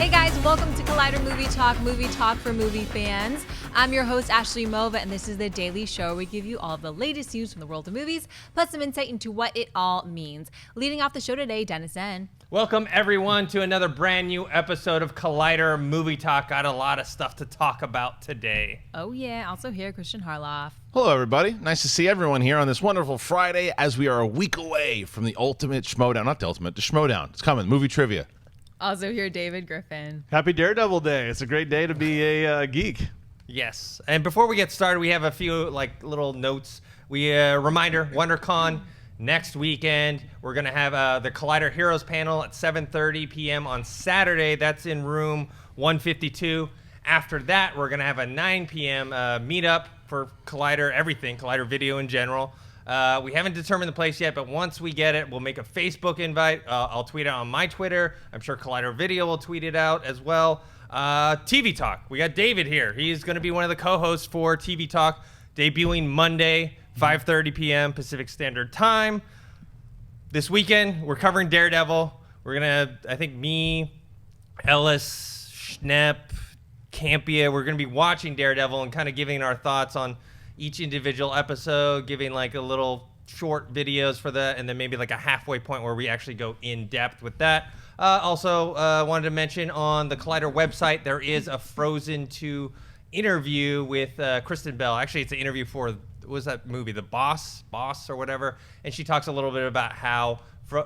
Hey guys, welcome to Collider Movie Talk for movie fans. I'm your host, Ashley Mova, and this is the daily show where we give you all of the latest news from the world of movies, plus some insight into what it all means. Leading off the show today, Dennis Zen. Welcome, everyone, to another brand new episode of Collider Movie Talk. Got a lot of stuff to talk about today. Oh, yeah. Also here, Kristian Harloff. Hello, everybody. Nice to see everyone here on this wonderful Friday as we are a week away from the ultimate Schmodown. Not the ultimate, the Schmodown. It's coming. Movie trivia. Also here, David Griffin. Happy Daredevil Day. It's a great day to be a geek. Yes. And before we get started, we have a few little notes. Reminder, WonderCon next weekend. We're going to have the Collider Heroes panel at 7:30 p.m. on Saturday. That's in room 152. After that, we're going to have a 9 p.m. Meetup for Collider, everything, Collider Video in general. We haven't determined the place yet, but once we get it, we'll make a Facebook invite. I'll tweet it on my Twitter. I'm sure Collider Video will tweet it out as well. TV Talk. We got David here. He's going to be one of the co-hosts for TV Talk, debuting Monday, 5:30 p.m. Pacific Standard Time. This weekend, we're covering Daredevil. We're going to, I think, me, Ellis, Schnepp, Campia, we're going to be watching Daredevil and kind of giving our thoughts on each individual episode, giving like a little short videos for that, and then maybe like a halfway point where we actually go in depth with that. Also, wanted to mention on the Collider website, there is a Frozen 2 interview with Kristen Bell. Actually, it's an interview for, what was that movie, The Boss or whatever, and she talks a little bit about how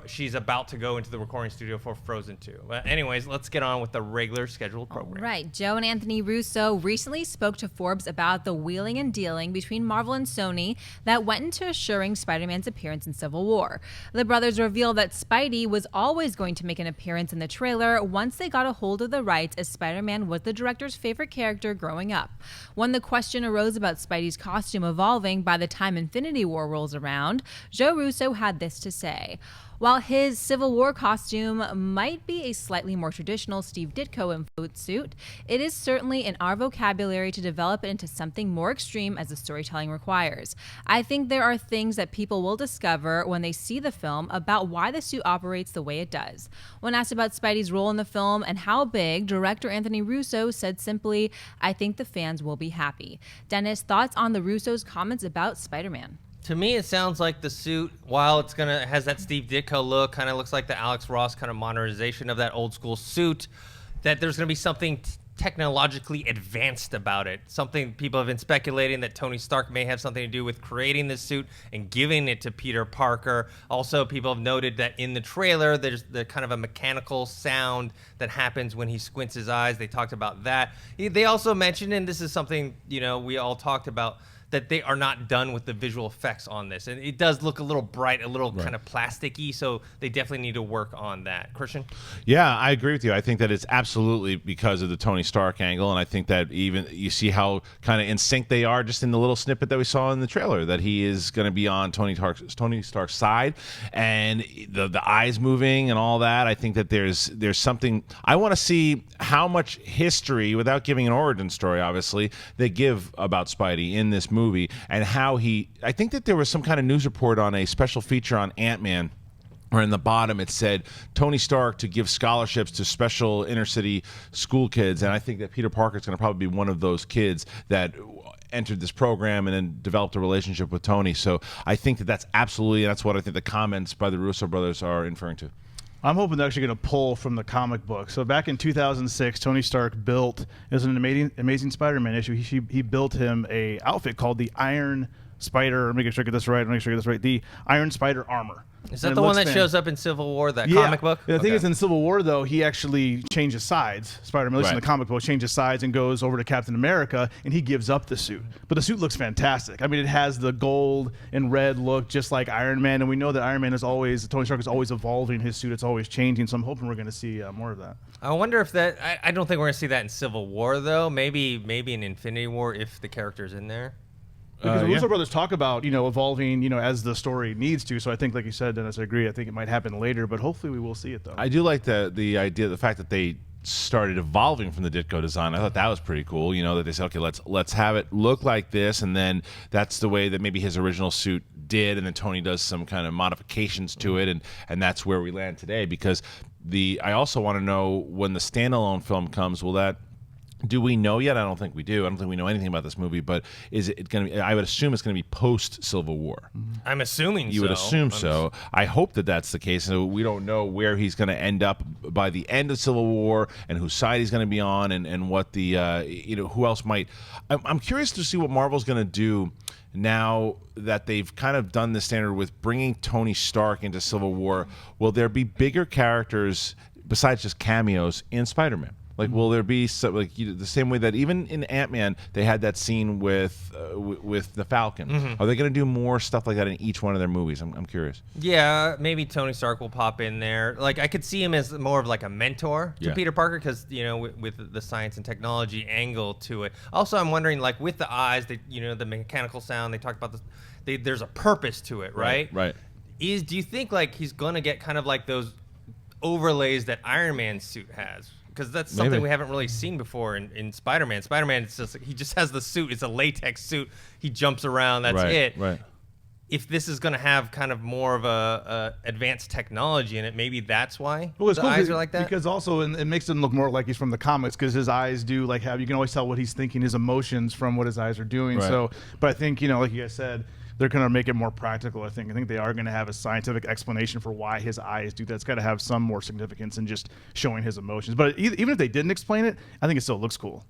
she's about to go into the recording studio for Frozen 2. But anyways, let's get on with the regular scheduled program. All right. Joe and Anthony Russo recently spoke to Forbes about the wheeling and dealing between Marvel and Sony that went into assuring Spider-Man's appearance in Civil War. The brothers revealed that Spidey was always going to make an appearance in the trailer once they got a hold of the rights, as Spider-Man was the director's favorite character growing up. When the question arose about Spidey's costume evolving by the time Infinity War rolls around, Joe Russo had this to say. While his Civil War costume might be a slightly more traditional Steve Ditko influenced suit, it is certainly in our vocabulary to develop it into something more extreme as the storytelling requires. I think there are things that people will discover when they see the film about why the suit operates the way it does. When asked about Spidey's role in the film and how big, director Anthony Russo said simply, "I think the fans will be happy." Dennis, thoughts on the Russos' comments about Spider-Man? To me, it sounds like the suit, while it has that Steve Ditko look, kind of looks like the Alex Ross kind of modernization of that old school suit, that there's going to be something technologically advanced about it. Something people have been speculating that Tony Stark may have something to do with creating this suit and giving it to Peter Parker. Also, people have noted that in the trailer, there's the kind of a mechanical sound that happens when he squints his eyes. They talked about that. They also mentioned, and this is something, we all talked about, that they are not done with the visual effects on this. And it does look a little bright, a little kind of plasticky, so they definitely need to work on that. Kristian? Yeah, I agree with you. I think that it's absolutely because of the Tony Stark angle, and I think that even you see how kind of in sync they are just in the little snippet that we saw in the trailer, that he is going to be on Tony Stark's side, and the eyes moving and all that. I think that there's something. I want to see how much history, without giving an origin story, obviously, they give about Spidey in this movie, and how I think that there was some kind of news report on a special feature on Ant-Man where in the bottom it said Tony Stark to give scholarships to special inner city school kids, and I think that Peter Parker is going to probably be one of those kids that entered this program and then developed a relationship with Tony. So I think that's what I think the comments by the Russo brothers are inferring to. I'm hoping they're actually going to pull from the comic book. So back in 2006, Tony Stark it was an amazing Spider-Man issue. He built him a outfit called the Iron Spider. Make sure I get this right. The Iron Spider armor. Is that the one that shows up in Civil War, that comic book? The thing is, in Civil War, though, he actually changes sides. Spider-Man, at least in the comic book, changes sides and goes over to Captain America, and he gives up the suit. But the suit looks fantastic. I mean, it has the gold and red look, just like Iron Man, and we know that Tony Stark is always evolving his suit. It's always changing, so I'm hoping we're going to see more of that. I wonder if I don't think we're going to see that in Civil War, though. Maybe in Infinity War if the character's in there. Because the Russo brothers talk about, evolving, as the story needs to. So I think, like you said, Dennis, I agree. I think it might happen later, but hopefully we will see it, though. I do like the idea, the fact that they started evolving from the Ditko design. I thought that was pretty cool. That they said, okay, let's have it look like this, and then that's the way that maybe his original suit did, and then Tony does some kind of modifications to it, and that's where we land today. Because I also want to know when the standalone film comes. Do we know yet? I don't think we do. I don't think we know anything about this movie. But is it going to be? I would assume it's going to be post Civil War. I'm assuming you would assume so. I hope that that's the case. So we don't know where he's going to end up by the end of Civil War and whose side he's going to be on and what the who else might. I'm curious to see what Marvel's going to do now that they've kind of done the standard with bringing Tony Stark into Civil War. Will there be bigger characters besides just cameos in Spider-Man? Like, will there be the same way that even in Ant-Man they had that scene with the Falcon? Mm-hmm. Are they going to do more stuff like that in each one of their movies? I'm curious. Yeah, maybe Tony Stark will pop in there. Like, I could see him as more of like a mentor to Peter Parker because with the science and technology angle to it. Also, I'm wondering, like, with the eyes, the mechanical sound. They talked about this. There's a purpose to it, right? Right. Do you think like he's gonna get kind of like those overlays that Iron Man's suit has? Because that's something we haven't really seen before in Spider-Man. Spider-Man, it's just he just has the suit. It's a latex suit. He jumps around. That's it. Right. If this is going to have kind of more of a advanced technology in it, maybe that's why it's the cool eyes are like that. Because also it makes him look more like he's from the comics because his eyes do like have you can always tell what he's thinking, his emotions from what his eyes are doing. Right. So, but I think like you guys said, they're going to make it more practical. I think they are going to have a scientific explanation for why his eyes do that. It's got to have some more significance than just showing his emotions. But even if they didn't explain it, I think it still looks cool.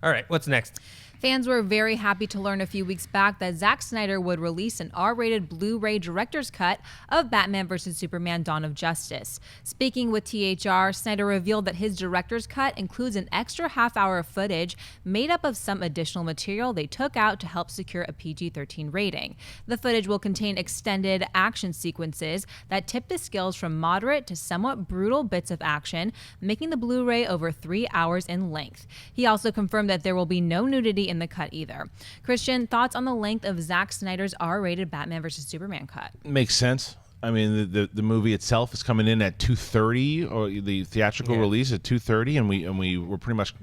All right, what's next? Fans were very happy to learn a few weeks back that Zack Snyder would release an R-rated Blu-ray director's cut of Batman vs. Superman: Dawn of Justice. Speaking with THR, Snyder revealed that his director's cut includes an extra half-hour of footage made up of some additional material they took out to help secure a PG-13 rating. The footage will contain extended action sequences that tip the scales from moderate to somewhat brutal bits of action, making the Blu-ray over 3 hours in length. He also confirmed that there will be no nudity in the cut either. Kristian, thoughts on the length of Zack Snyder's R-rated Batman vs. Superman cut? Makes sense. I mean, the movie itself is coming in at 2:30, or the theatrical release at 2:30, and we were pretty much.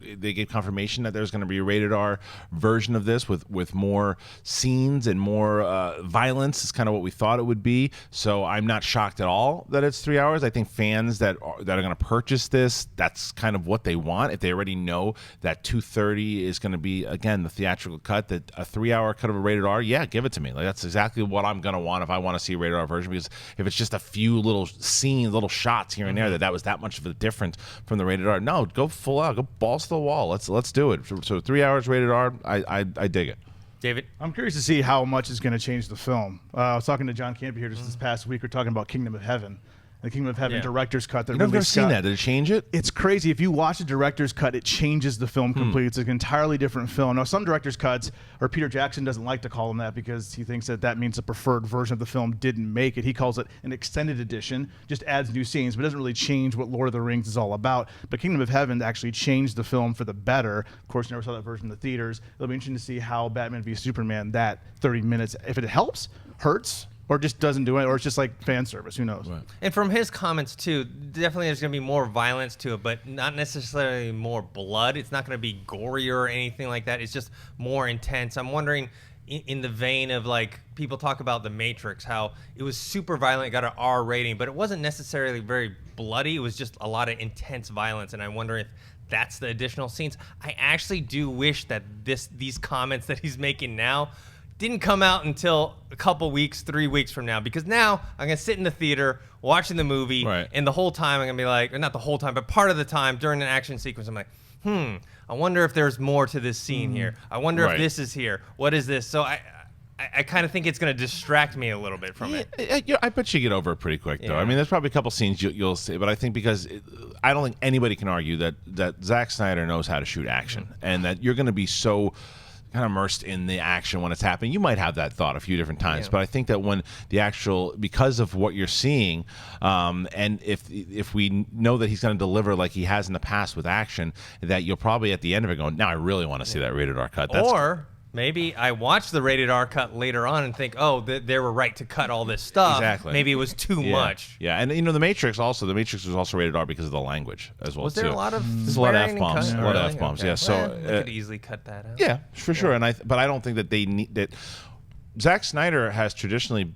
They gave confirmation that there's going to be a rated R version of this with more scenes and more violence. It's kind of what we thought it would be. So I'm not shocked at all that it's 3 hours. I think fans that are going to purchase this, that's kind of what they want. If they already know that 2:30 is going to be, again, the theatrical cut, that a 3 hour cut of a rated R, yeah, give it to me. Like, that's exactly what I'm going to want if I want to see a rated R version, because if it's just a few little scenes, little shots here and there, that was that much of a difference from the rated R. No, go full out, go balls to the wall. Let's do it. So 3 hours rated R. I dig it. David? I'm curious to see how much is going to change the film. I was talking to John Campy here just this past week. We're talking about Kingdom of Heaven. The Kingdom of Heaven director's cut. I've never seen that. Did it change it? It's crazy. If you watch the director's cut, it changes the film completely. It's an entirely different film. Now, some director's cuts, or Peter Jackson doesn't like to call them that because he thinks that means a preferred version of the film didn't make it. He calls it an extended edition, just adds new scenes, but doesn't really change what Lord of the Rings is all about. But Kingdom of Heaven actually changed the film for the better. Of course, never saw that version in the theaters. It'll be interesting to see how Batman v Superman, that 30 minutes, if it helps, hurts, or just doesn't do it, or it's just like fan service. Who knows? Right. And from his comments, too, definitely there's going to be more violence to it, but not necessarily more blood. It's not going to be gorier or anything like that. It's just more intense. I'm wondering, in the vein of, like, people talk about The Matrix, how it was super violent, got an R rating, but it wasn't necessarily very bloody. It was just a lot of intense violence, and I wonder if that's the additional scenes. I actually do wish that these comments that he's making now didn't come out until a couple weeks, 3 weeks from now, because now I'm going to sit in the theater watching the movie, and the whole time I'm going to be like, or not the whole time, but part of the time during an action sequence, I'm like, I wonder if there's more to this scene here. I wonder if this is here. What is this? So I kind of think it's going to distract me a little bit from it. I bet you get over it pretty quick, though. I mean, there's probably a couple scenes you'll see, but I think because I don't think anybody can argue that Zack Snyder knows how to shoot action, and that you're going to be so kind of immersed in the action when it's happening. You might have that thought a few different times, but I think that when the actual, because of what you're seeing, and if we know that he's going to deliver like he has in the past with action, that you'll probably at the end of it go, now I really want to see that rated R cut. Or maybe I watch the rated R cut later on and think, oh, they were right to cut all this stuff. Exactly. Maybe it was too much. Yeah, and The Matrix was also rated R because of the language as well. Was there a lot of There's a lot of F-bombs. A lot of F-bombs, yeah. So they could easily cut that out. Yeah, for sure. But I don't think that they need that. Zack Snyder has traditionally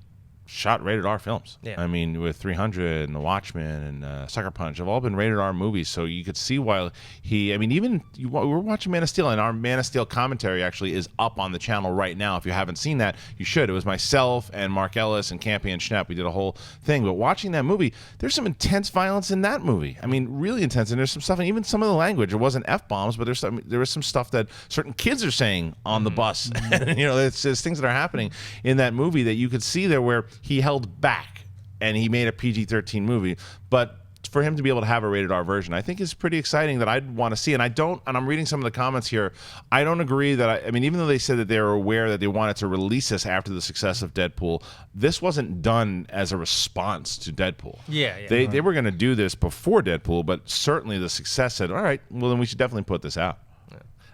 shot rated R films. Yeah. I mean, with 300 and The Watchmen and Sucker Punch have all been rated R movies. So you could see why we're watching Man of Steel, and our Man of Steel commentary actually is up on the channel right now. If you haven't seen that, you should. It was myself and Mark Ellis and Campy and Schnepp. We did a whole thing. But watching that movie, there's some intense violence in that movie. I mean, really intense. And there's some stuff, and even some of the language. It wasn't F-bombs, but there was some stuff that certain kids are saying on the bus. There's things that are happening in that movie that you could see there where he held back and he made a PG-13 movie. But for him to be able to have a rated R version, I think is pretty exciting that I'd want to see. And I'm reading some of the comments here. I don't agree that, even though they said that they were aware that they wanted to release this after the success of Deadpool, this wasn't done as a response to Deadpool. Yeah. They were going to do this before Deadpool, but certainly the success said, all right, well, then we should definitely put this out.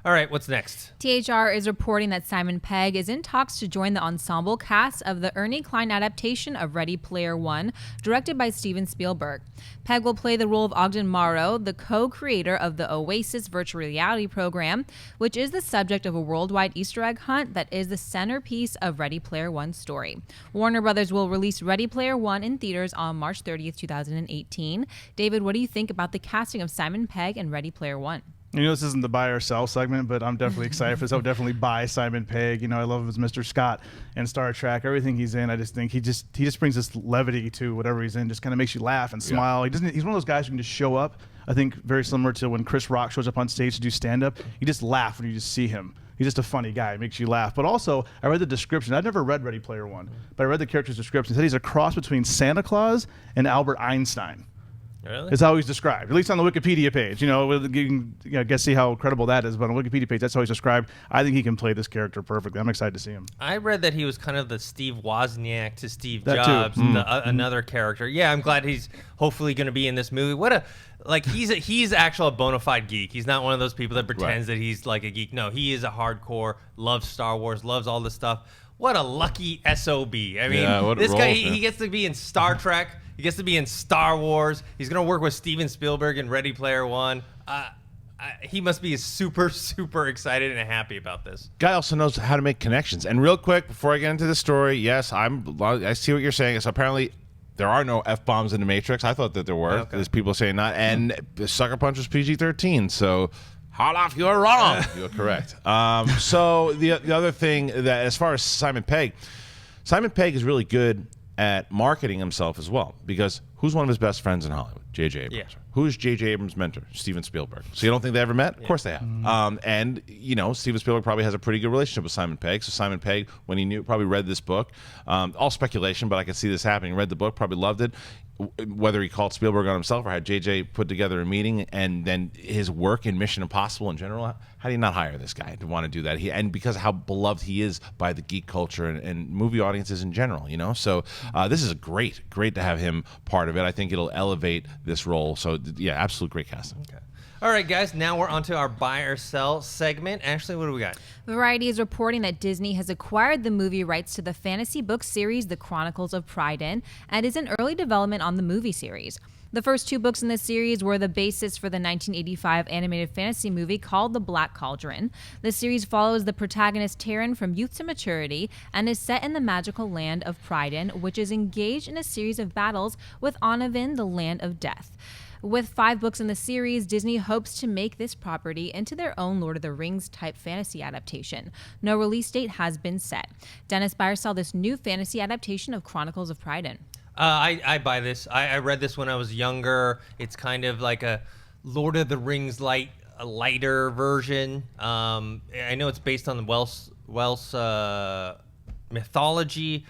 All right, what's next? THR is reporting that Simon Pegg is in talks to join the ensemble cast of the Ernie Klein adaptation of Ready Player One, directed by Steven Spielberg. Pegg will play the role of Ogden Morrow, the co-creator of the Oasis virtual reality program, which is the subject of a worldwide Easter egg hunt that is the centerpiece of Ready Player One's story. Warner Brothers will release Ready Player One in theaters on March 30th, 2018. David, what do you think about the casting of Simon Pegg in Ready Player One? This isn't the buy or sell segment, but I'm definitely excited for this. I would definitely buy Simon Pegg. I love him as Mr. Scott and Star Trek. Everything he's in, I just think he just brings this levity to whatever he's in. Just kind of makes you laugh and smile. He's one of those guys who can just show up. I think very similar to when Chris Rock shows up on stage to do stand-up. You just laugh when you just see him. He's just a funny guy. It makes you laugh. But also, I read the description. I've never read Ready Player One, but I read the character's description. It said he's a cross between Santa Claus and Albert Einstein. Really? Is how he's described, at least on the Wikipedia page. You can guess see how credible that is. But on the Wikipedia page, that's how he's described. I think he can play this character perfectly. I'm excited to see him. I read that he was kind of the Steve Wozniak to Steve That Jobs, too. Another character. Yeah, I'm glad he's hopefully going to be in this movie. He's actual a bona fide geek. He's not one of those people that pretends that he's like a geek. No, he is a hardcore, loves Star Wars, loves all this stuff. What a lucky SOB. I mean, this guy, he gets to be in Star Trek. He gets to be in Star Wars. He's going to work with Steven Spielberg in Ready Player One. He must be super, super excited and happy about this. Guy also knows how to make connections. And real quick, before I get into the story, yes, I see what you're saying. So apparently there are no F-bombs in The Matrix. I thought that there were. Okay. There's people saying not. And Sucker Punch was PG-13. So Harloff, you're wrong. You're correct. So the other thing that, as far as Simon Pegg is really good at marketing himself as well, because who's one of his best friends in Hollywood? J.J. Abrams. Yeah. Who's J.J. Abrams' mentor? Steven Spielberg. So you don't think they ever met? Of course they have. And Steven Spielberg probably has a pretty good relationship with Simon Pegg. So Simon Pegg, when he probably read this book, all speculation, but I could see this happening. Read the book, probably loved it. Whether he called Spielberg on himself or had JJ put together a meeting, and then his work in Mission Impossible in general, how do you not hire this guy to want to do that? And because of how beloved he is by the geek culture and movie audiences in general, So this is great to have him part of it. I think it'll elevate this role. So yeah, absolute great casting. Okay. All right, guys, now we're on to our buy or sell segment. Ashley, what do we got? Variety is reporting that Disney has acquired the movie rights to the fantasy book series The Chronicles of Prydain and is in early development on the movie series. The first two books in this series were the basis for the 1985 animated fantasy movie called The Black Cauldron. The series follows the protagonist Taryn from youth to maturity and is set in the magical land of Prydain, which is engaged in a series of battles with Onavin, the land of death. With 5 books in the series, Disney hopes to make this property into their own Lord of the Rings type fantasy adaptation. No release date has been set. Dennis, buy or sell this new fantasy adaptation of Chronicles of Prydain? I buy this. I read this when I was younger. It's kind of like a Lord of the Rings lighter version. I know it's based on the Welsh mythology.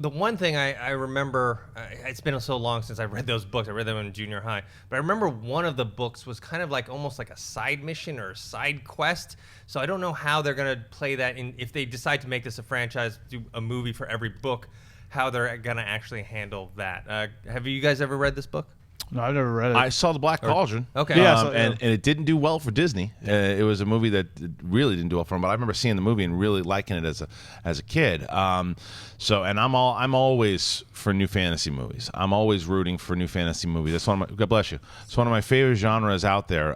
The one thing I remember, it's been so long since I read those books. I read them in junior high. But I remember one of the books was kind of like almost like a side mission or a side quest. So I don't know how they're going to play that in, if they decide to make this a franchise, do a movie for every book, how they're going to actually handle that. Have you guys ever read this book? No, I've never read it. I saw The Black Cauldron. Okay. Yeah, and it didn't do well for Disney. It was a movie that really didn't do well for them. But I remember seeing the movie and really liking it as a kid. And I'm always for new fantasy movies. I'm always rooting for new fantasy movies. That's one of my, God bless you. It's one of my favorite genres out there.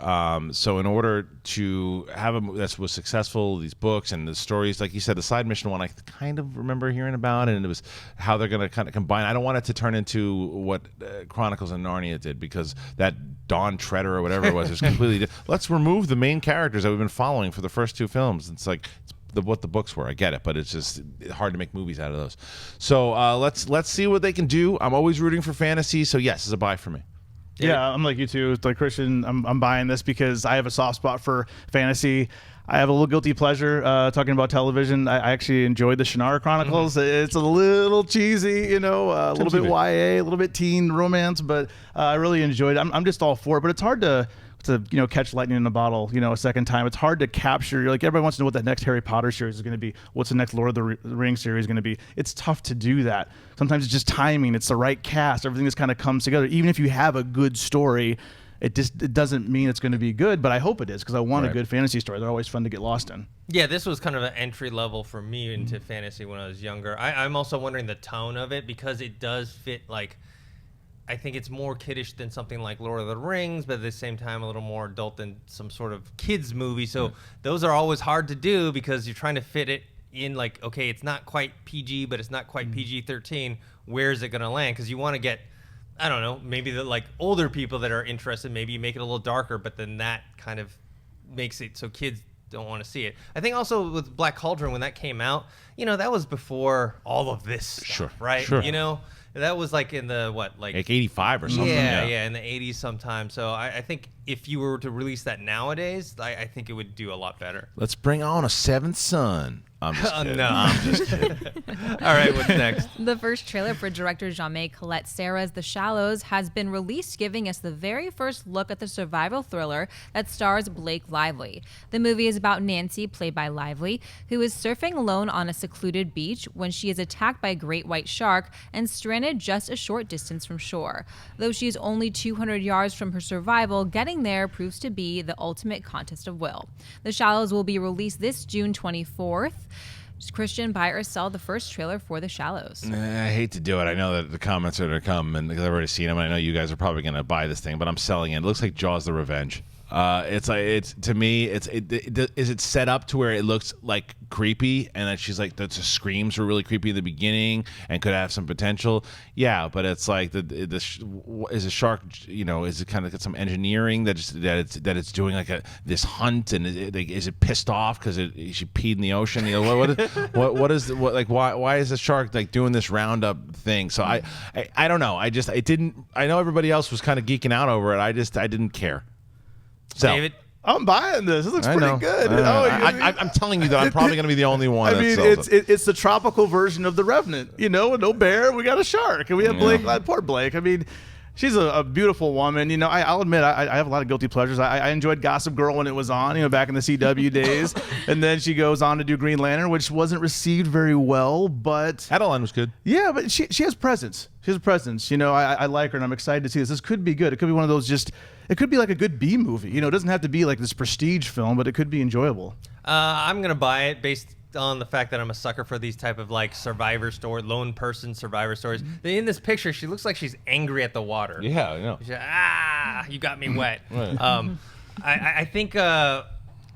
So in order to have a movie that was successful, these books and the stories, like you said, the side mission one, I kind of remember hearing about it, and it was how they're going to kind of combine. I don't want it to turn into what Chronicles of Narnia did, because that Dawn Treader or whatever it was completely different. Let's remove the main characters that we've been following for the first two films. It's like what the books were. I get it, but it's just hard to make movies out of those. So let's see what they can do. I'm always rooting for fantasy, so yes, it's a buy for me. Yeah, I'm like you too. It's like Kristian, I'm buying this because I have a soft spot for fantasy. I have a little guilty pleasure talking about television. I actually enjoyed the Shannara Chronicles. It's a little cheesy, a little bit YA, a little bit teen romance, but I really enjoyed it. I'm just all for it, but it's hard to catch lightning in a bottle, a second time. It's hard to capture. Like, everybody wants to know what that next Harry Potter series is going to be. What's the next Lord of the Rings series going to be? It's tough to do that. Sometimes it's just timing. It's the right cast. Everything just kind of comes together. Even if you have a good story, it doesn't mean it's going to be good, but I hope it is, because I want a good fantasy story. They're always fun to get lost in. Yeah, this was kind of an entry level for me into fantasy when I was younger. I'm also wondering the tone of it, because it does fit, like, I think it's more kiddish than something like Lord of the Rings, but at the same time a little more adult than some sort of kids movie. So those are always hard to do, because you're trying to fit it in, like, okay, it's not quite PG, but it's not quite PG-13. Where is it going to land? Because you want to get, I don't know, maybe the like older people that are interested, maybe you make it a little darker, but then that kind of makes it so kids don't want to see it. I think also with Black Cauldron, when that came out, that was before all of this stuff, right? Sure. That was like in the like 85 or something. Yeah, in the 80s sometime. So I think if you were to release that nowadays, I think it would do a lot better. Let's bring on a seventh son. I'm just kidding. No, I'm just kidding. All right, what's next? The first trailer for director Jean-May Colette Serra's The Shallows has been released, giving us the very first look at the survival thriller that stars Blake Lively. The movie is about Nancy, played by Lively, who is surfing alone on a secluded beach when she is attacked by a great white shark and stranded just a short distance from shore. Though she is only 200 yards from her survival, getting there proves to be the ultimate contest of will. The Shallows will be released this June 24th. Kristian, buy or sell the first trailer for The Shallows? I hate to do it. I know that the comments are going to come, and because I've already seen them, and I know you guys are probably going to buy this thing, but I'm selling it. It looks like Jaws: The Revenge. To me, is it set up to where it looks like creepy, and that she's like, the screams were really creepy in the beginning and could have some potential? Yeah, but it's like is a shark, is it kind of got some engineering that it's doing like this hunt, and is it pissed off because she peed in the ocean? Why is the shark like doing this roundup thing? So I don't know. I know everybody else was kind of geeking out over it. I didn't care. So, David? I'm buying this. It looks pretty good. I'm telling you that I'm probably going to be the only one. It's the tropical version of The Revenant. No bear, we got a shark, and we have Blake. Poor Blake. I mean, she's a beautiful woman. I'll admit I have a lot of guilty pleasures. I enjoyed Gossip Girl when it was on, back in the CW days, and then she goes on to do Green Lantern, which wasn't received very well, but Adeline was good. Yeah, but she has presence. She has a presence. I like her, and I'm excited to see this. This could be good. It could be one of those it could be like a good B movie. It doesn't have to be like this prestige film, but it could be enjoyable. I'm going to buy it based on the fact that I'm a sucker for these type of like survivor story, lone person survivor stories. In this picture, she looks like she's angry at the water. Yeah, I know. She's, you got me wet. Right. I think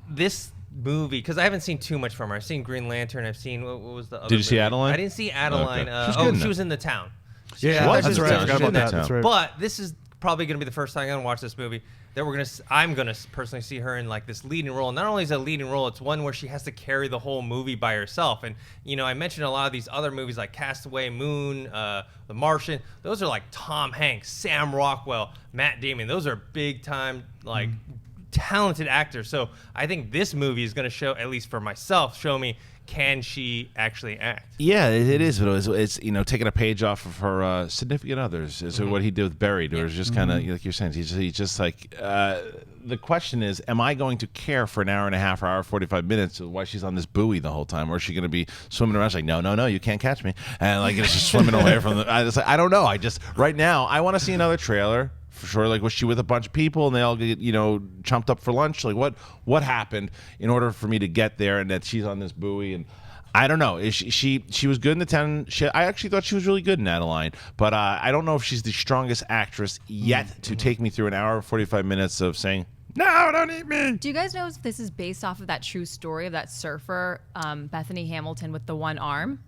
this movie, because I haven't seen too much from her. I've seen Green Lantern. I've seen, what was the other Did you see Adeline? I didn't see Adeline. Okay. She was in The Town. Yeah, that's right. I forgot about that. That's right. But this is probably going to be the first time I'm going to watch this movie that I'm going to personally see her in like this leading role. Not only is it a leading role, it's one where she has to carry the whole movie by herself. And, I mentioned a lot of these other movies like Castaway, Moon, The Martian. Those are like Tom Hanks, Sam Rockwell, Matt Damon. Those are big time, like, talented actors. So I think this movie is going to show, at least for myself, show me, can she actually act? Yeah, it is. It's taking a page off of her significant others. Is what he did with Buried, or is just kind of like you're saying. He's just like the question is, am I going to care for an hour and a half or hour 45 minutes why she's on this buoy the whole time, or is she going to be swimming around? She's like, no, you can't catch me, and like it's just swimming away from the. I don't know. Right now, I want to see another trailer for sure. Like, was she with a bunch of people and they all get, chumped up for lunch? Like, what happened in order for me to get there, and that she's on this buoy? And I don't know. She was good in the 10. I actually thought she was really good in Adeline, but I don't know if she's the strongest actress yet to take me through an hour and 45 minutes of saying, no, don't eat me. Do you guys know if this is based off of that true story of that surfer, Bethany Hamilton, with the one arm?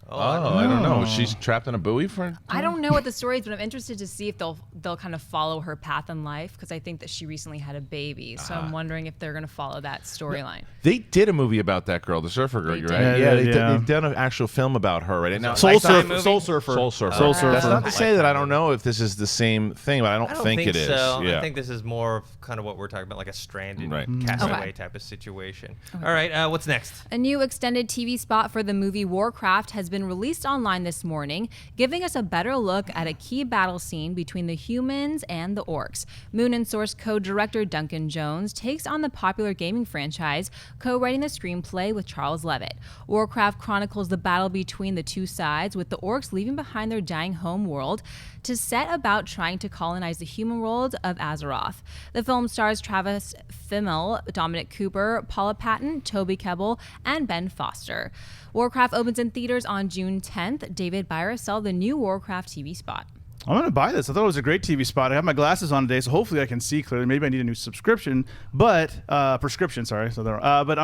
Oh, I don't know. She's trapped in a buoy for? I don't know what the story is, but I'm interested to see if they'll kind of follow her path in life, because I think that she recently had a baby. So I'm wondering if they're going to follow that storyline. They did a movie about that girl, the surfer girl. You're right. Yeah, They've done an actual film about her right now. Soul Surfer. That's not to say that I don't know if this is the same thing, but I don't think it is. So. Yeah. I think this is more of kind of what we're talking about, like a stranded castaway type of situation. Okay. All right, what's next? A new extended TV spot for the movie Warcraft has been released online this morning, giving us a better look at a key battle scene between the humans and the orcs. Moon and Source co-director Duncan Jones takes on the popular gaming franchise, co-writing the screenplay with Charles Levitt. Warcraft chronicles the battle between the two sides, with the orcs leaving behind their dying home world to set about trying to colonize the human world of Azeroth. The film stars Travis Fimmel, Dominic Cooper, Paula Patton, Toby Kebbell, and Ben Foster. Warcraft opens in theaters on June 10th. David, buy or sell the new Warcraft TV spot? I'm going to buy this. I thought it was a great TV spot. I have my glasses on today, so hopefully I can see clearly. Maybe I need a new prescription. But I'm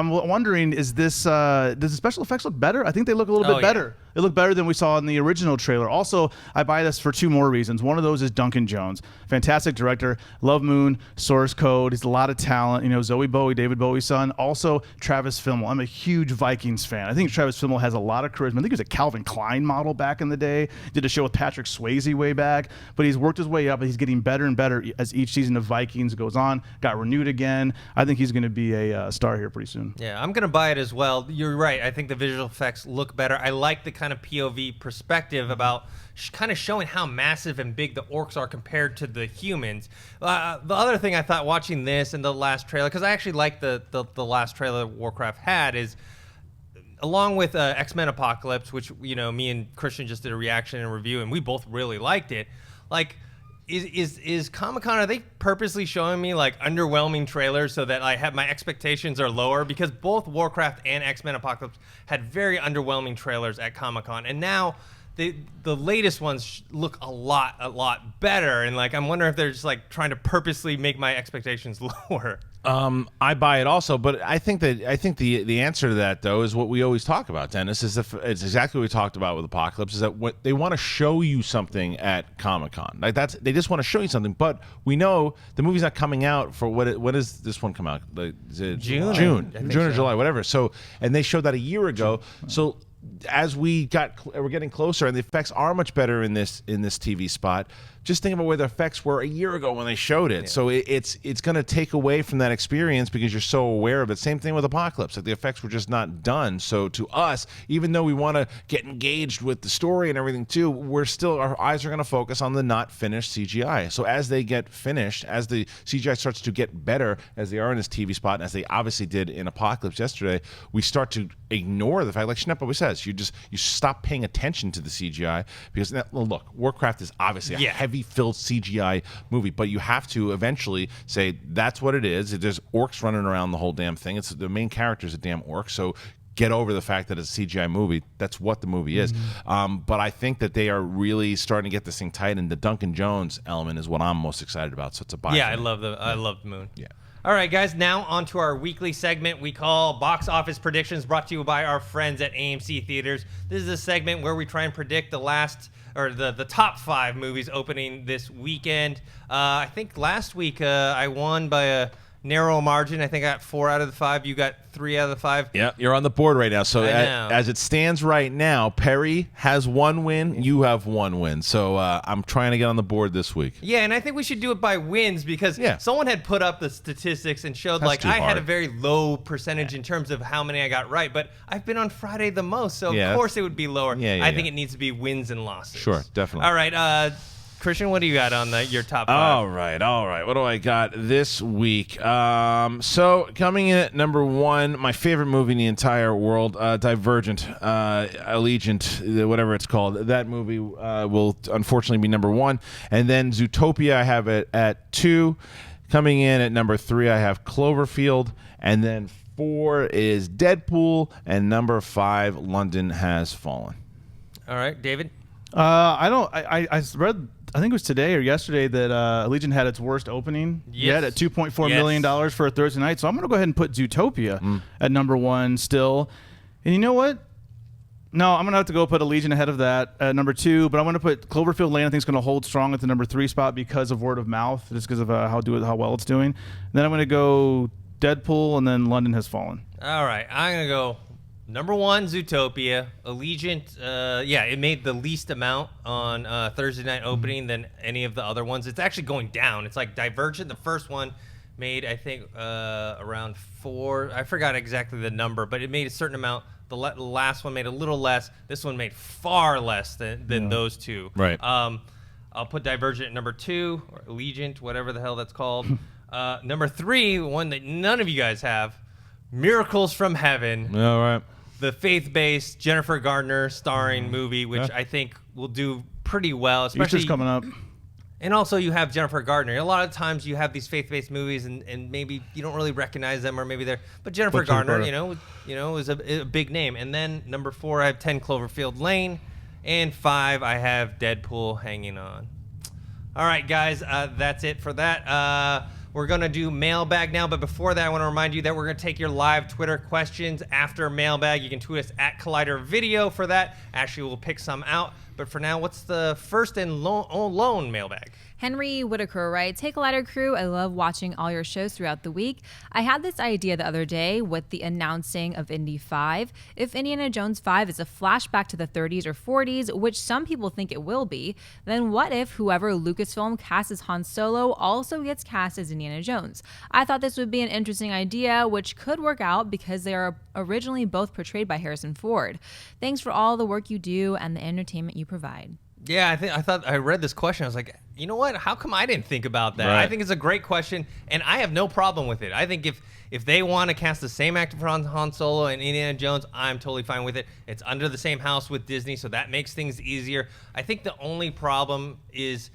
wondering, is this does the special effects look better? I think they look a little bit better. They look better than we saw in the original trailer. Also, I buy this for two more reasons. One of those is Duncan Jones, fantastic director. Love Moon, Source Code. He's a lot of talent. Zoe Bowie, David Bowie's son. Also, Travis Fimmel. I'm a huge Vikings fan. I think Travis Fimmel has a lot of charisma. I think he was a Calvin Klein model back in the day. Did a show with Patrick Swayze way back. But he's worked his way up, and he's getting better and better as each season of Vikings goes on. Got renewed again. I think he's going to be a star here pretty soon. Yeah, I'm going to buy it as well. You're right. I think the visual effects look better. I like the kind of POV perspective about kind of showing how massive and big the orcs are compared to the humans. The other thing I thought watching this and the last trailer, because I actually like the last trailer Warcraft had, is along with X-Men Apocalypse, which me and Kristian just did a reaction and review, and we both really liked it. Like, is Comic-Con, are they purposely showing me like underwhelming trailers so that I have my expectations are lower? Because both Warcraft and X-Men Apocalypse had very underwhelming trailers at Comic-Con, and now the latest ones look a lot better. And like, I'm wondering if they're just like trying to purposely make my expectations lower. I buy it also, but I think the answer to that though is what we always talk about, Dennis. It's exactly what we talked about with Apocalypse. Is that what they want to show you something at Comic-Con? Like they just want to show you something. But we know the movie's not coming out for when does this one come out? Like, is it June or July, whatever. So, and they showed that a year ago. So as we're getting closer, and the effects are much better in this TV spot. Just think about where the effects were a year ago when they showed it. Yeah. So it's going to take away from that experience because you're so aware of it. Same thing with Apocalypse. Like, the effects were just not done. So to us, even though we want to get engaged with the story and everything too, our eyes are going to focus on the not finished CGI. So as they get finished, as the CGI starts to get better, as they are in this TV spot, and as they obviously did in Apocalypse yesterday, we start to ignore the fact, like Schnepp always says, you stop paying attention to the CGI because, look, Warcraft is obviously a heavy-filled CGI movie, but you have to eventually say that's what it is. There's orcs running around the whole damn thing. It's the main character is a damn orc, so get over the fact that it's a CGI movie. That's what the movie is. But I think that they are really starting to get this thing tight, and the Duncan Jones element is what I'm most excited about. So it's a buy. Yeah, I love the Moon. Yeah. All right, guys, now on to our weekly segment we call Box Office Predictions, brought to you by our friends at AMC Theaters. This is a segment where we try and predict the top 5 movies opening this weekend. I think last week I won by a narrow margin. I think I got 4 out of the 5. You got 3 out of the 5. Yeah, you're on the board right now. So as it stands right now, Perry has 1 win. You have 1 win. So I'm trying to get on the board this week. Yeah, and I think we should do it by wins because someone had put up the statistics and showed I had a very low percentage in terms of how many I got right. But I've been on Friday the most, so of course it would be lower. I think it needs to be wins and losses. Sure, definitely. All right. Kristian, what do you got on your top 5? All right. What do I got this week? So coming in at number 1, my favorite movie in the entire world, Divergent, Allegiant, whatever it's called. That movie will unfortunately be number 1. And then Zootopia, I have it at 2. Coming in at number 3, I have Cloverfield. And then 4 is Deadpool. And number 5, London Has Fallen. All right, David? I read, I think it was today or yesterday, that Allegiant had its worst opening yet at $2.4 million for a Thursday night. So I'm going to go ahead and put Zootopia at number 1 still. And you know what? No, I'm going to have to go put Allegiant ahead of that at number 2. But I'm going to put Cloverfield Lane. I think it's going to hold strong at the number 3 spot because of word of mouth, just because of how well it's doing. And then I'm going to go Deadpool, and then London Has Fallen. All right, I'm going to go number 1, Zootopia. Allegiant, it made the least amount on Thursday night opening than any of the other ones. It's actually going down. It's like Divergent. The first one made, I think, around 4. I forgot exactly the number, but it made a certain amount. The last one made a little less. This one made far less than those two. Right. I'll put Divergent at number 2, or Allegiant, whatever the hell that's called. Number 3, one that none of you guys have, Miracles from Heaven. All right. The faith-based Jennifer Garner starring movie, which I think will do pretty well, especially Easter's coming up. And also, you have Jennifer Garner. A lot of times, you have these faith-based movies, and maybe you don't really recognize them, or maybe they're. But Jennifer Garner, is a big name. And then number 4, I have 10 Cloverfield Lane, and 5, I have Deadpool hanging on. All right, guys, that's it for that. We're going to do mailbag now, but before that, I want to remind you that we're going to take your live Twitter questions after mailbag. You can tweet us at Collider Video for that. Ashley will pick some out. But for now, what's the first and lone mailbag? Henry Whitaker writes, "Hey Collider crew, I love watching all your shows throughout the week. I had this idea the other day with the announcing of Indy 5. If Indiana Jones 5 is a flashback to the 30s or 40s, which some people think it will be, then what if whoever Lucasfilm casts as Han Solo also gets cast as Indiana Jones? I thought this would be an interesting idea, which could work out because they are originally both portrayed by Harrison Ford. Thanks for all the work you do and the entertainment you provide." Yeah, I thought I read this question. I was like, you know what? How come I didn't think about that? Right. I think it's a great question, and I have no problem with it. I think if they want to cast the same actor for Han Solo and Indiana Jones, I'm totally fine with it. It's under the same house with Disney, so that makes things easier. I think the only problem is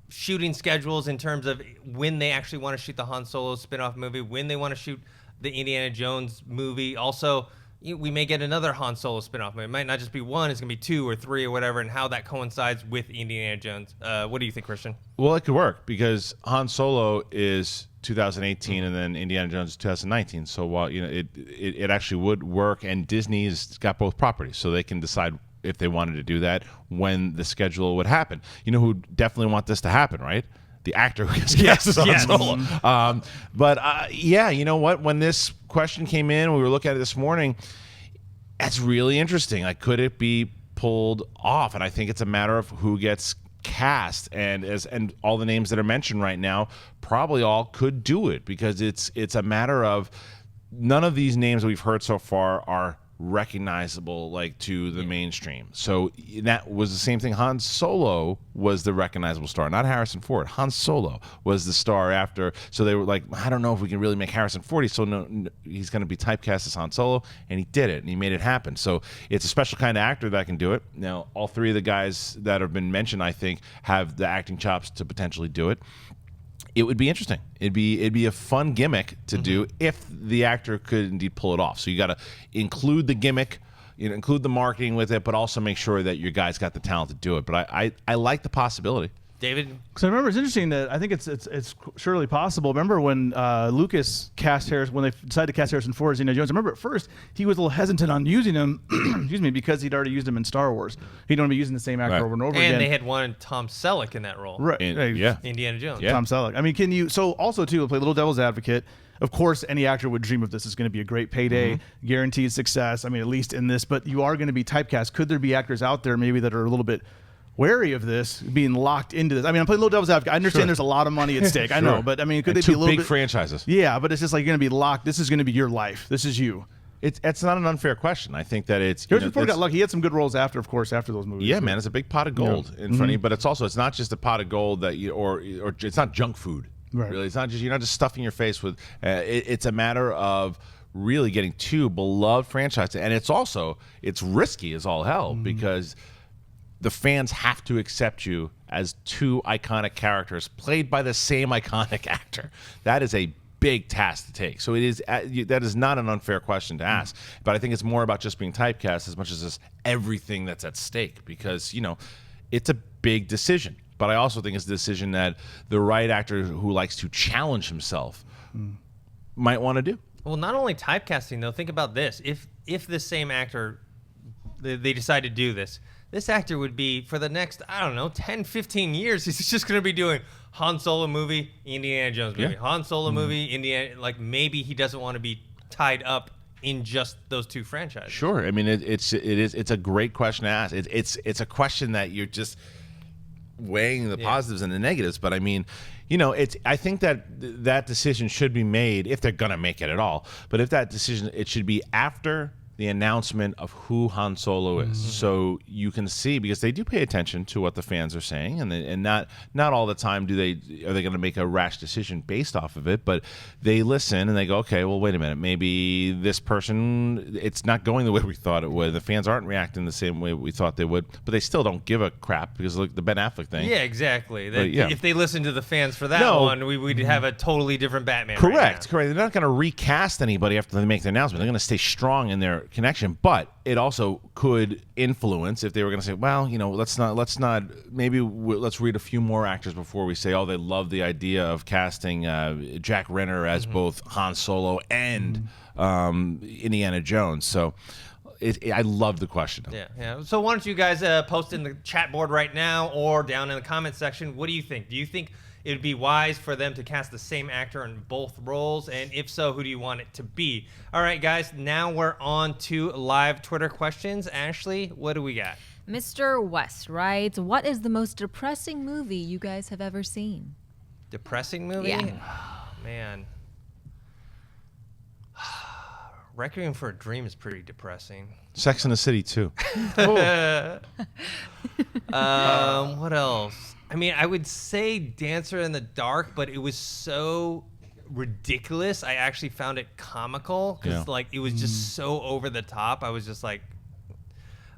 shooting schedules in terms of when they actually want to shoot the Han Solo spin-off movie, when they want to shoot the Indiana Jones movie. Also, we may get another Han Solo spin-off movie. It might not just be one, it's going to be 2 or 3 or whatever, and how that coincides with Indiana Jones. What do you think, Kristian? Well, it could work because Han Solo is 2018 and then Indiana Jones is 2019. So while it actually would work, and Disney's got both properties, so they can decide if they wanted to do that when the schedule would happen. You know who definitely want this to happen, right? The actor who gets cast as Han Solo. But you know what? When this question came in, we were looking at it this morning. That's really interesting. Like, could it be pulled off? And I think it's a matter of who gets cast, and all the names that are mentioned right now probably all could do it, because it's a matter of none of these names that we've heard so far are recognizable to the mainstream. So that was the same thing. Han Solo was the recognizable star, not Harrison Ford. Han Solo was the star after. So they were like, I don't know if we can really make Harrison Ford. He's going to be typecast as Han Solo, and he did it, and he made it happen. So it's a special kind of actor that can do it. Now, all 3 of the guys that have been mentioned, I think, have the acting chops to potentially do it. It would be interesting. It'd be a fun gimmick to do if the actor could indeed pull it off. So you got to include the gimmick, include the marketing with it, but also make sure that your guy's got the talent to do it. But I like the possibility. David? Because I remember it's interesting that I think it's surely possible. Remember when Lucas cast Harrison, when they decided to cast Harrison Ford as Indiana Jones, I remember at first he was a little hesitant on using him, because he'd already used him in Star Wars. He don't be using the same actor over and over again. And they had wanted Tom Selleck in that role. Right. Indiana Jones. Tom Selleck. I mean, so also too, play little devil's advocate. Of course, any actor would dream of this. It's going to be a great payday, guaranteed success. I mean, at least in this, but you are going to be typecast. Could there be actors out there maybe that are a little bit wary of this, being locked into this? I mean, I'm playing little devil's advocate. I understand there's a lot of money at stake. I know, but I mean, could it be a little bit franchises? Yeah, but it's just like you're going to be locked. This is going to be your life. This is you. It's not an unfair question. I think that it's. Harrison Ford got lucky. He had some good roles after those movies. Yeah, man, it's a big pot of gold in front of you. But it's not just a pot of gold that or it's not junk food. Right. Really, it's not just you're not just stuffing your face with. It's a matter of really getting two beloved franchises, and it's risky as all hell because the fans have to accept you as two iconic characters played by the same iconic actor. That is a big task to take. So that is not an unfair question to ask. But I think it's more about just being typecast as much as just everything that's at stake because, it's a big decision. But I also think it's a decision that the right actor who likes to challenge himself might want to do. Well, not only typecasting, though. Think about this. If the same actor, they decide to do this, this actor would be, for the next, 10, 15 years, he's just going to be doing Han Solo movie, Indiana Jones movie, Han Solo movie, Indiana. Like, maybe he doesn't want to be tied up in just those two franchises. Sure. I mean, it's a great question to ask. It's a question that you're just weighing the positives and the negatives. But I mean, I think that decision should be made if they're going to make it at all. But if that decision, it should be after the announcement of who Han Solo is, so you can see, because they do pay attention to what the fans are saying, and not all the time are they going to make a rash decision based off of it, but they listen and they go, okay, well, wait a minute, maybe this person, it's not going the way we thought it would. The fans aren't reacting the same way we thought they would, but they still don't give a crap because look, the Ben Affleck thing. Yeah, exactly. Yeah. If they listened to the fans for that one, we'd have a totally different Batman. Correct. Right now. They're not going to recast anybody after they make the announcement. They're going to stay strong in their connection, but it also could influence if they were going to say, well, let's read a few more actors before we say, oh, they love the idea of casting Jack Renner as both Han Solo and Indiana Jones. So I love the question. Yeah. So why don't you guys post in the chat board right now or down in the comment section? What do you think? Do you think it would be wise for them to cast the same actor in both roles? And if so, who do you want it to be? All right, guys, now we're on to live Twitter questions. Ashley, what do we got? Mr. West writes, what is the most depressing movie you guys have ever seen? Depressing movie? Yeah. Oh, man. Requiem for a Dream is pretty depressing. Sex in the City, too. What else? I mean, I would say Dancer in the Dark, but it was so ridiculous. I actually found it comical because it was just so over the top. I was just like,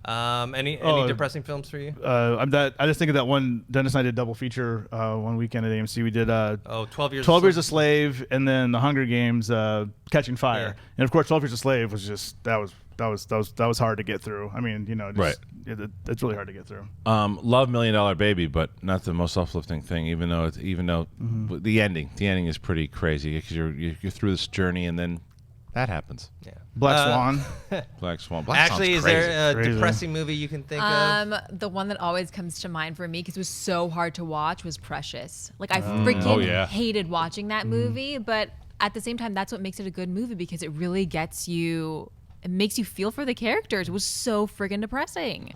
any depressing films for you? I just think of that one. Dennis and I did a double feature one weekend at AMC. We did 12 Years 12 Years a Slave, and then The Hunger Games, Catching Fire. Yeah. And of course, 12 Years a Slave was just that was hard to get through. I mean, right. It's really hard to get through. Love $1 Million Baby, but not the most uplifting thing. Even though the ending is pretty crazy because you're through this journey and then that happens. Yeah. Black Swan. Black Swan. Actually, is there a depressing movie you can think of? The one that always comes to mind for me because it was so hard to watch was Precious. Like I freaking hated watching that movie, but at the same time, that's what makes it a good movie because it really gets you. It makes you feel for the characters. It was so friggin' depressing.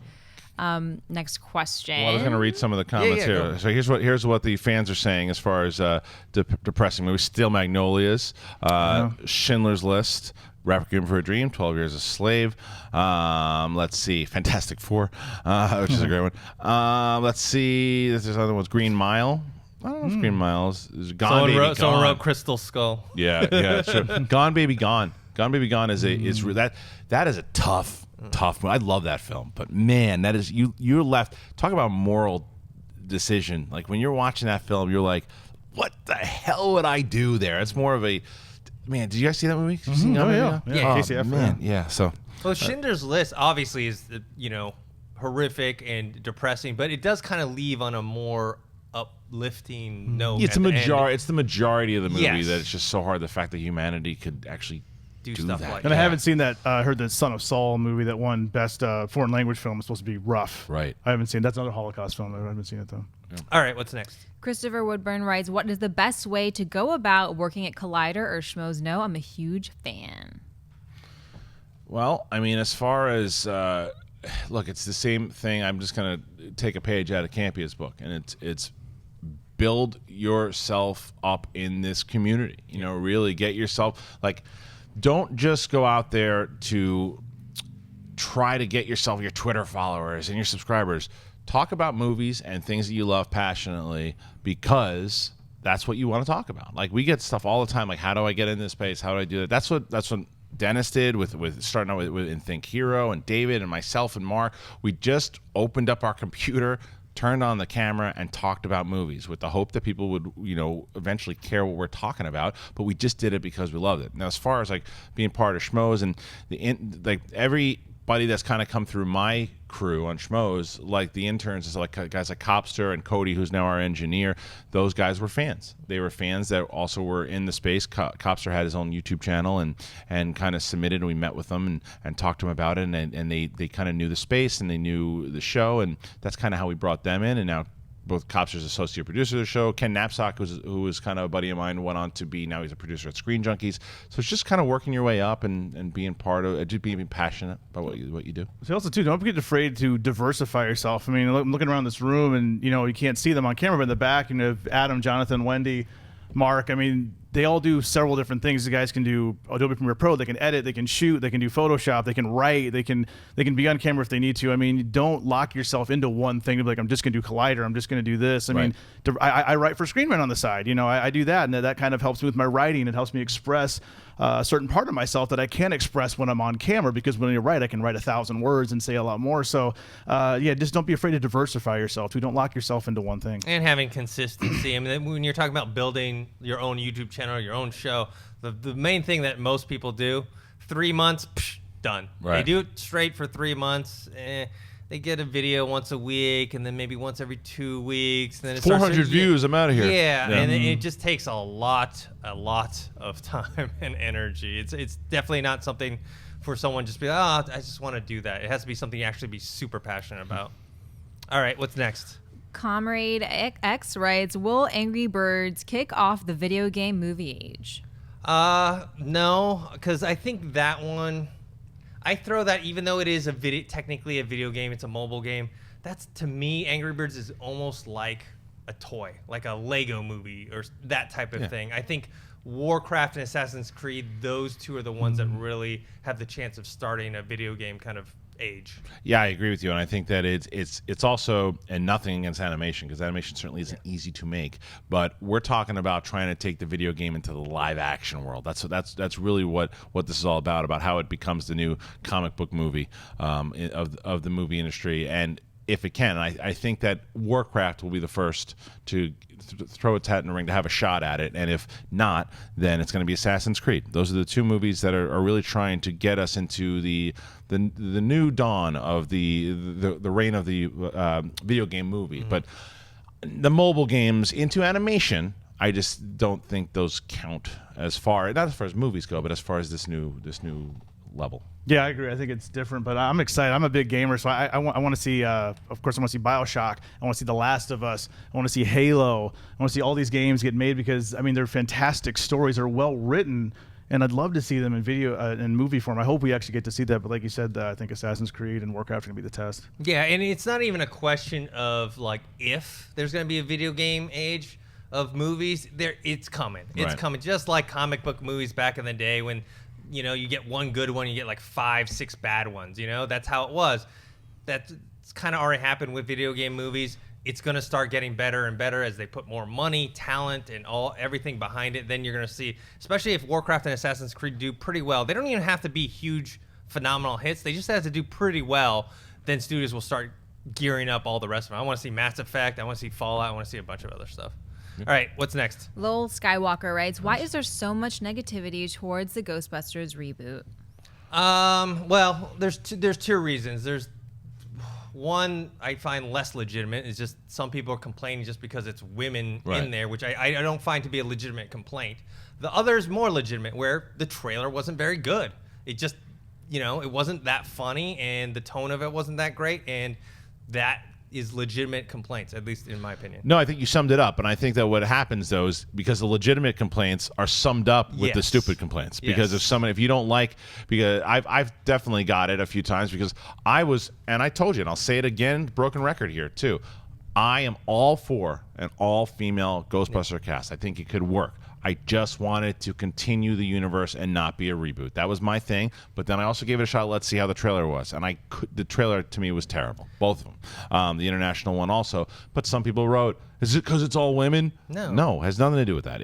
Next question. Well, I was going to read some of the comments here. So here's what the fans are saying as far as depressing movies: Steel Magnolias, Schindler's List, Requiem for a Dream, 12 Years a Slave. Let's see, Fantastic Four, which is a great one. Let's see, there's other ones. Green Mile. I don't know if Green Mile is Gone. Someone wrote Crystal Skull. Yeah, sure. Gone Baby Gone. Gone Baby Gone is that is a tough movie. I love that film, but man, that is you're left. Talk about moral decision. Like when you're watching that film, you're like, what the hell would I do there? It's more of a man. Did you guys see that movie? Did you see yeah. Oh, man, yeah. So Schindler's List obviously is horrific and depressing, but it does kind of leave on a more uplifting note. It's the majority of the movie Yes. that it's just so hard. The fact that humanity could actually do stuff that. like And I haven't seen that. I heard the Son of Saul movie that won Best Foreign Language Film. Is supposed to be rough. Right. I haven't seen. That's another Holocaust film. I haven't seen it though. All right, what's next? Christopher Woodburn writes, what is the best way to go about working at Collider or Schmoes Know? I'm a huge fan. Well, I mean, as far as look, it's the same thing. I'm just gonna take a page out of Campia's book, and it's build yourself up in this community. Really get yourself like. don't just go out there to try to get yourself your Twitter followers and your subscribers. Talk about movies and things that you love passionately, because that's what you want to talk about. Like, we get stuff all the time, like, how do I get in this space? How do I do that? That's what Dennis did with starting out with in Think Hero, and David and myself and Mark. We just opened up our computer, turned on the camera, and talked about movies with the hope that people would, eventually care what we're talking about. But we just did it because we loved it. Now, as far as like being part of Schmoes and everybody that's kind of come through my crew on Schmoes, like the interns, is like guys like Copster and Cody, who's now our engineer. Those guys were fans. They were fans that also were in the space. Copster had his own YouTube channel and kind of submitted, and we met with them and talked to them about it, and they kind of knew the space and they knew the show, and that's kind of how we brought them in. And now both Copster's associate producer of the show. Ken Knapsack, who was kind of a buddy of mine, went on to be, now he's a producer at Screen Junkies. So it's just kind of working your way up and being part of it, just being passionate about what you do. So also, too, don't get afraid to diversify yourself. I mean, I'm looking around this room, and, you can't see them on camera, but in the back, Adam, Jonathan, Wendy, Mark, I mean, they all do several different things. The guys can do Adobe Premiere Pro, they can edit, they can shoot, they can do Photoshop, they can write, they can be on camera if they need to. I mean, don't lock yourself into one thing to be like, I'm just going to do Collider, I'm just going to do this. I mean, I write for Screen Rant on the side. I do that, and that kind of helps me with my writing. It helps me express a certain part of myself that I can't express when I'm on camera, because when you write, I can write 1,000 words and say a lot more. So, just don't be afraid to diversify yourself. Don't lock yourself into one thing. And having consistency. I mean, when you're talking about building your own YouTube channel, your own show, the main thing that most people do, 3 months, done. Right. They do it straight for 3 months. They get a video once a week, and then maybe once every 2 weeks. And then it 400 views, I'm out of here. Yeah, and it just takes a lot of time and energy. It's definitely not something for someone just be, I just want to do that. It has to be something you actually be super passionate about. All right, what's next? Comrade X writes, will Angry Birds kick off the video game movie age? No, because I think that one, I throw that, even though it is technically a video game, it's a mobile game. That's, to me, Angry Birds is almost like a toy, like a Lego movie or that type of thing. I think Warcraft and Assassin's Creed, those two are the ones that really have the chance of starting a video game kind of age. Yeah, I agree with you, and I think that it's also, and nothing against animation, because animation certainly isn't easy to make, but we're talking about trying to take the video game into the live action world. That's really what this is all about how it becomes the new comic book movie of the movie industry. And if it can, I think that Warcraft will be the first to throw its hat in the ring, to have a shot at it, and if not, then it's going to be Assassin's Creed. Those are the two movies that are really trying to get us into the new dawn of the reign of the video game movie. But the mobile games into animation, I just don't think those count as far, not as far as movies go, but as far as this new level. Yeah, I agree. I think it's different, but I'm excited. I'm a big gamer, so I want to see, of course, I want to see BioShock. I want to see The Last of Us. I want to see Halo. I want to see all these games get made, because, I mean, they're fantastic stories. They're well written, and I'd love to see them in video and movie form. I hope we actually get to see that, but like you said, I think Assassin's Creed and Warcraft are going to be the test. Yeah, and it's not even a question of, like, if there's going to be a video game age of movies. It's coming. It's coming. Just like comic book movies back in the day when, you get one good one, you get like 5, 6 bad ones. That's how it was. That's kind of already happened with video game movies. It's going to start getting better and better as they put more money, talent, and everything behind it. Then you're going to see, especially if Warcraft and Assassin's Creed do pretty well. They don't even have to be huge, phenomenal hits. They just have to do pretty well. Then studios will start gearing up all the rest of them. I want to see Mass Effect. I want to see Fallout. I want to see a bunch of other stuff. All right, what's next? Lowell Skywalker writes, why is there so much negativity towards the Ghostbusters reboot? Well, there's two reasons. There's one I find less legitimate, is just some people are complaining just because it's women in there, which I don't find to be a legitimate complaint. The other is more legitimate, where the trailer wasn't very good. It just, it wasn't that funny, and the tone of it wasn't that great, and that is legitimate complaints, at least in my opinion. No, I think you summed it up, and I think that what happens though is because the legitimate complaints are summed up with the stupid complaints. Because if you don't like, because I've definitely got it a few times, because and I told you, and I'll say it again, broken record here too, I am all for an all-female Ghostbuster cast. I think it could work. I just wanted to continue the universe and not be a reboot. That was my thing. But then I also gave it a shot. Let's see how the trailer was. And the trailer to me was terrible. Both of them. The international one also. But some people wrote, is it because it's all women? No, it has nothing to do with that.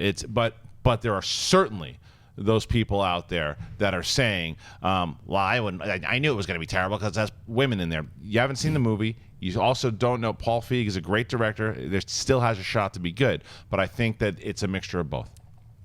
But there are certainly those people out there that are saying, well, I knew it was going to be terrible because there's women in there. You haven't seen the movie. You also don't know. Paul Feig is a great director. There still has a shot to be good. But I think that it's a mixture of both.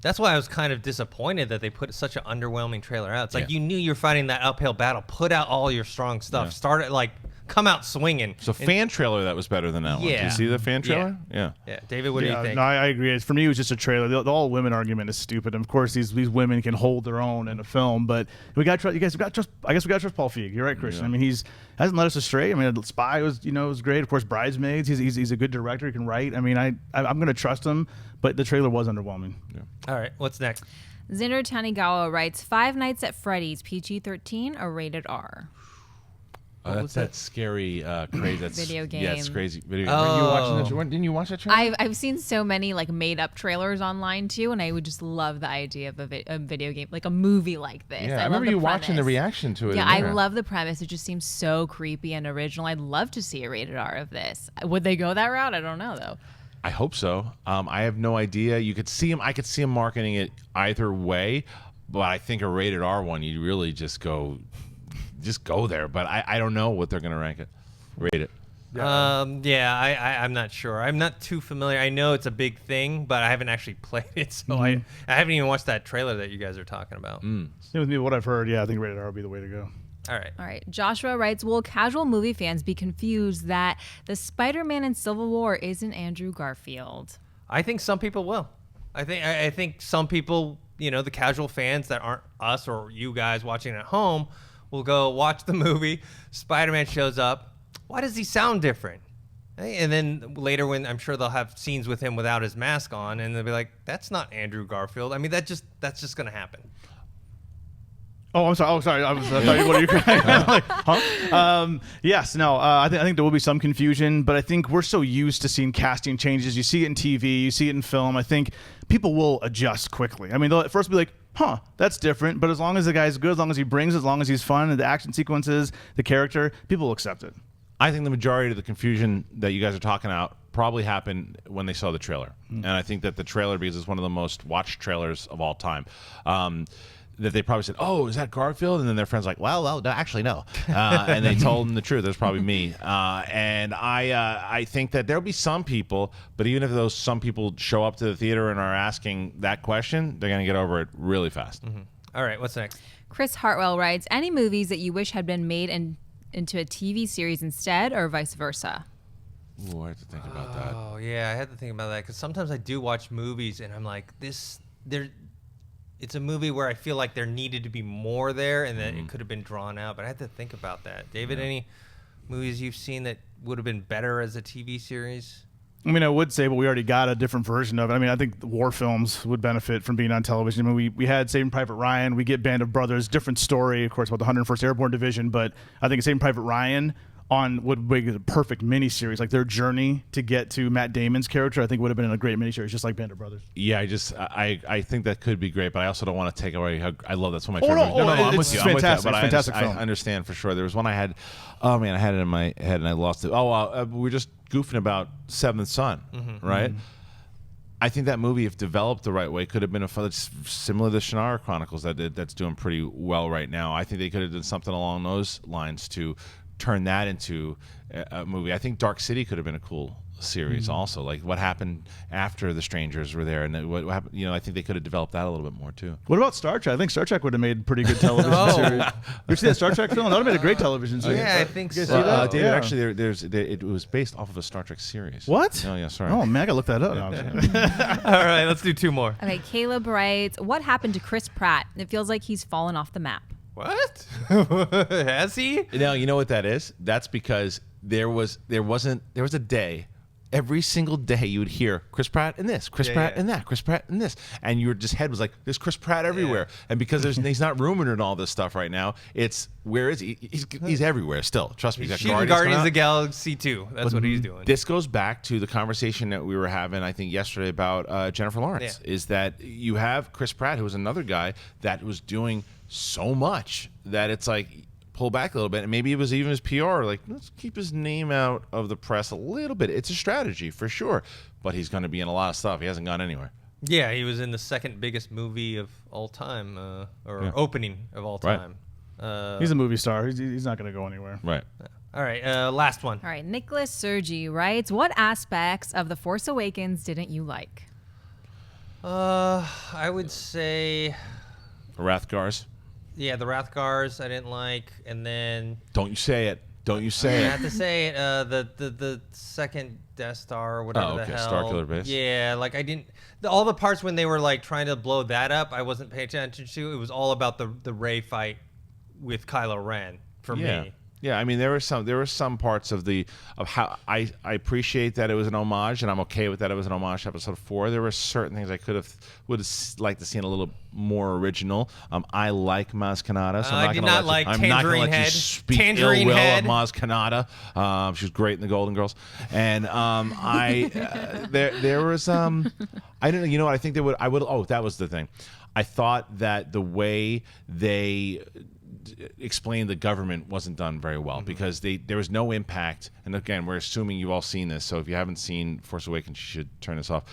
That's why I was kind of disappointed that they put such an underwhelming trailer out. It's like you knew you were fighting that uphill battle. Put out all your strong stuff. Yeah. Start it, come out swinging. So fan trailer that was better than that one. Did you see the fan trailer? Yeah. David, what do you think? No, I agree. For me, it was just a trailer. The all women argument is stupid. And of course, these women can hold their own in a film, but we got you guys. I guess we got to trust Paul Feig. You're right, Kristian. Yeah. I mean, he's hasn't led us astray. I mean, Spy was great. Of course, Bridesmaids. He's a good director. He can write. I mean, I'm going to trust him, but the trailer was underwhelming. Yeah. All right, what's next? Zinder Tanigawa writes, Five Nights at Freddy's, PG-13 or rated R? That's that scary, crazy Video game. Yeah, it's crazy. Video game. Oh. Were you watching that? Didn't you watch that trailer? I've seen so many made up trailers online too, and I would just love the idea of a video game, like a movie like this. Yeah, I love remember the you watching the premise. reaction to it. Yeah, in there. I love the premise. It just seems so creepy and original. I'd love to see a rated R of this. Would they go that route? I don't know though. I hope so. I have no idea. You could see him. I could see him marketing it either way, but I think a rated R one, you really just go there. But I don't know what they're going to rate it. I'm not sure. I'm not too familiar. I know it's a big thing, but I haven't actually played it, so I haven't even watched that trailer that you guys are talking about. Same with me. What I've heard, I think rated R would be the way to go. All right. Joshua writes, will casual movie fans be confused that the Spider-Man in Civil War isn't Andrew Garfield? I think some people will. I think some people, the casual fans that aren't us or you guys watching at home, will go watch the movie. Spider-Man shows up. Why does he sound different? And then later, when I'm sure they'll have scenes with him without his mask on, and they'll be like, "That's not Andrew Garfield." I mean, that's just going to happen. Oh, I'm sorry. I thought you were crying. I'm like, huh? Yes, no. I think there will be some confusion, but I think we're so used to seeing casting changes. You see it in TV, you see it in film. I think people will adjust quickly. I mean, they'll at first be like, huh, that's different. But as long as the guy's good, as long as he brings, as long as he's fun, and the action sequences, the character, people will accept it. I think the majority of the confusion that you guys are talking about probably happened when they saw the trailer. And I think that the trailer, because it's one of the most watched trailers of all time, that they probably said, "Oh, is that Garfield?" And then their friends like, "Well, no, actually, no." And they told them the truth. It was probably me. And I think that there'll be some people, but even if those some people show up to the theater and are asking that question, they're going to get over it really fast. Mm-hmm. All right, what's next? Chris Hartwell writes, any movies that you wish had been made into a TV series instead, or vice versa? Ooh, I have to think about that. Oh, yeah, I had to think about that because sometimes I do watch movies and I'm like, it's a movie where I feel like there needed to be more there and that it could have been drawn out, but I had to think about that. David, any movies you've seen that would have been better as a TV series? I mean, I would say, but we already got a different version of it. I mean, I think the war films would benefit from being on television. I mean, we had Saving Private Ryan, we get Band of Brothers, different story, of course, about the 101st Airborne Division, but I think Saving Private Ryan would make a perfect miniseries. Like their journey to get to Matt Damon's character, I think would have been in a great miniseries, just like Band of Brothers. Yeah, I think that could be great, but I also don't want to take away how I love that's one of my favorite movies. No, I'm it's with you. fantastic. I'm with you, but It's fantastic I film. understand for sure. There was one I had. Oh man, I had it in my head and I lost it. We were just goofing about Seventh Son, right? I think that movie, if developed the right way, could have been it's similar to Shannara Chronicles that's doing pretty well right now. I think they could have done something along those lines to turn that into a movie. I think Dark City could have been a cool series also. Like what happened after the strangers were there, and what happened. I think they could have developed that a little bit more too. What about Star Trek? I think Star Trek would have made a pretty good television series. You see that Star Trek film? That would have made a great television series. Yeah, I think so. David, Yeah. actually, it was based off of a Star Trek series. What? Oh yeah, sorry. Oh man, I gotta look that up. No, I'm just kidding. All right, let's do two more. Okay, Caleb writes, what happened to Chris Pratt? It feels like he's fallen off the map. What? Has he? Now you know what that is. That's because there was a day every single day you would hear Chris Pratt in this, Chris Pratt in that, Chris Pratt in this, and your just head was like, there's Chris Pratt everywhere. And because he's not rumored in all this stuff right now, it's where is he? He's everywhere still. Trust me. He's shooting Guardians of the Galaxy 2. That's what he's doing. This goes back to the conversation that we were having, I think, yesterday about Jennifer Lawrence. Is that you have Chris Pratt, who was another guy that was doing so much that it's like, pull back a little bit, and maybe it was even his PR, like, let's keep his name out of the press a little bit. It's a strategy for sure, but he's going to be in a lot of stuff. He hasn't gone anywhere. Yeah, he was in the second biggest movie of all time, opening of all time. He's a movie star. He's not going to go anywhere. Right. All right, last one. All right, Nicholas Sergi writes, what aspects of The Force Awakens didn't you like? I would say... Rathgars. Yeah, the Rathgars I didn't like, and then... Don't you say it. Don't you say I it. have to say it. The second Death Star or whatever the hell. Starkiller Base. Yeah, like I didn't... all the parts when they were like trying to blow that up, I wasn't paying attention to. It was all about the Rey fight with Kylo Ren for me. Yeah, I mean there were some parts of how I appreciate that it was an homage, and I'm okay with that it was an homage to Episode 4. There were certain things I would have liked to see a little more original. I like Maz Kanata, so I did not like Tangerine Head. You speak Tangerine ill will Head. of Maz Kanata. She was great in the Golden Girls, and there was I didn't. You know what? I think they would. I would. Oh, that was the thing. I thought that the way they explained the government wasn't done very well because there was no impact. And again, we're assuming you've all seen this, so if you haven't seen Force Awakens, you should turn this off.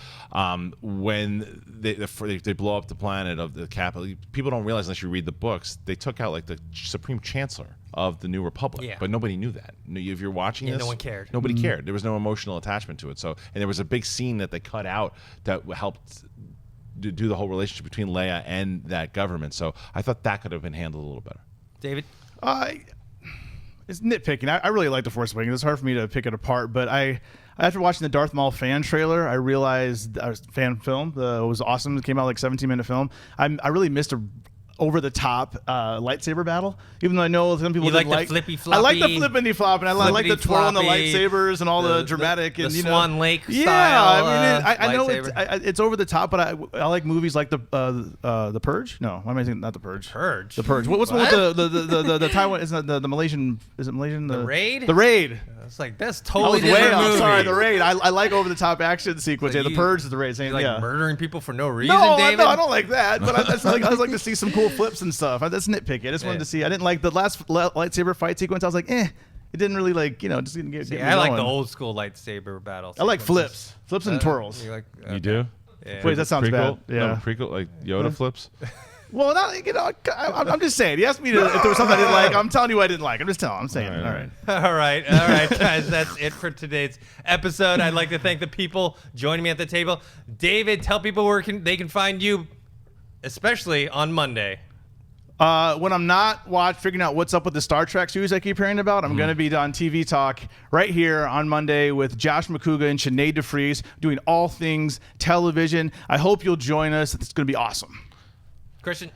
When they blow up the planet of the capital, people don't realize unless you read the books, they took out like the Supreme Chancellor of the New Republic, but nobody knew that. If you're watching this, no one cared. Nobody cared. There was no emotional attachment to it. So, and there was a big scene that they cut out that helped do the whole relationship between Leia and that government. So I thought that could have been handled a little better. David? It's nitpicking. I really like The Force Awakens. It's hard for me to pick it apart, but after watching the Darth Maul fan trailer, I realized fan film. It was awesome. It came out like 17-minute film. I really missed a over-the-top lightsaber battle, even though I know some people didn't like the flippy floppy. I like the flippity flop, and I like the twirl on the lightsabers and all the dramatic and the you know, Swan Lake style. Yeah, I know lightsaber. it's over the top, but I like movies like the Purge. No, why am I saying not the Purge? Purge. The Purge. What's one with the Taiwan? Isn't the Malaysian? Is it Malaysian? The Raid. The Raid. It's like that's I totally was way different off. movie. Sorry, the Raid. I like over the top action sequence. Like The Purge is the Raid. Same, Like yeah. murdering people for no reason, No, David? I don't like that. But I just like to see some cool flips and stuff. That's nitpicky. I just wanted to see. I didn't like the last lightsaber fight sequence. I was like, It didn't really just didn't get me I like going. the old school lightsaber battle. I like flips and twirls. You, You do? Yeah. Wait, that sounds bad. Yeah. No, prequel, like Yoda flips. Well, I'm just saying. He asked me if there was something I didn't like. I'm telling you what I didn't like. I'm just telling. I'm saying. All right. All right, guys. That's it for today's episode. I'd like to thank the people joining me at the table. David, tell people where they can find you, especially on Monday. When I'm not figuring out what's up with the Star Trek series I keep hearing about, I'm going to be on TV Talk right here on Monday with Josh McCouga and Sinead DeFries doing all things television. I hope you'll join us. It's going to be awesome. Kristian?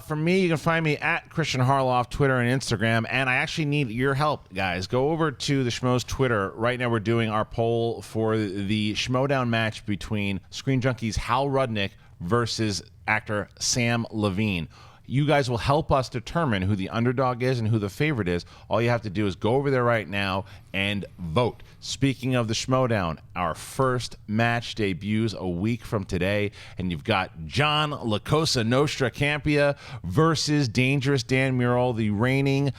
For me, you can find me at Kristian Harloff, Twitter and Instagram. And I actually need your help, guys. Go over to the Schmoes Twitter. Right now we're doing our poll for the Schmodown match between Screen Junkies' Hal Rudnick versus actor Sam Levine. You guys will help us determine who the underdog is and who the favorite is. All you have to do is go over there right now and vote. Speaking of the Schmodown, our first match debuts a week from today, and you've got John La Cosa Nostra Campia versus Dangerous Dan Murrell, the reigning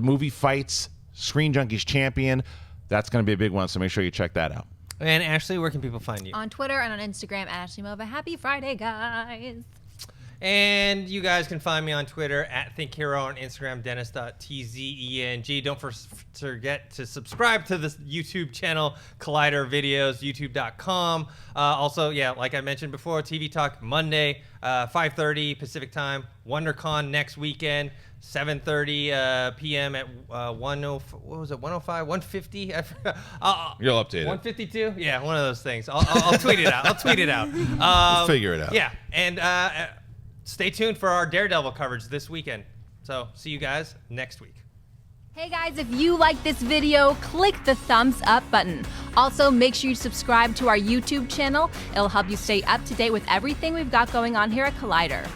movie fights Screen Junkies champion. That's going to be a big one, so make sure you check that out. And Ashley, where can people find you? On Twitter and on Instagram, Ashley Mova. Happy Friday, guys. And you guys can find me on Twitter at ThinkHero, on Instagram, Dennis.tzeng. Don't forget to subscribe to this YouTube channel, Collider Videos, youtube.com. Also, like I mentioned before, TV Talk Monday, 5:30 Pacific Time. WonderCon next weekend, 7:30 p.m. at 105, 150? You'll update it. 152? Yeah, one of those things. I'll tweet it out. We'll figure it out. Yeah, and stay tuned for our Daredevil coverage this weekend. So see you guys next week. Hey guys, if you like this video, click the thumbs up button. Also, make sure you subscribe to our YouTube channel. It'll help you stay up to date with everything we've got going on here at Collider.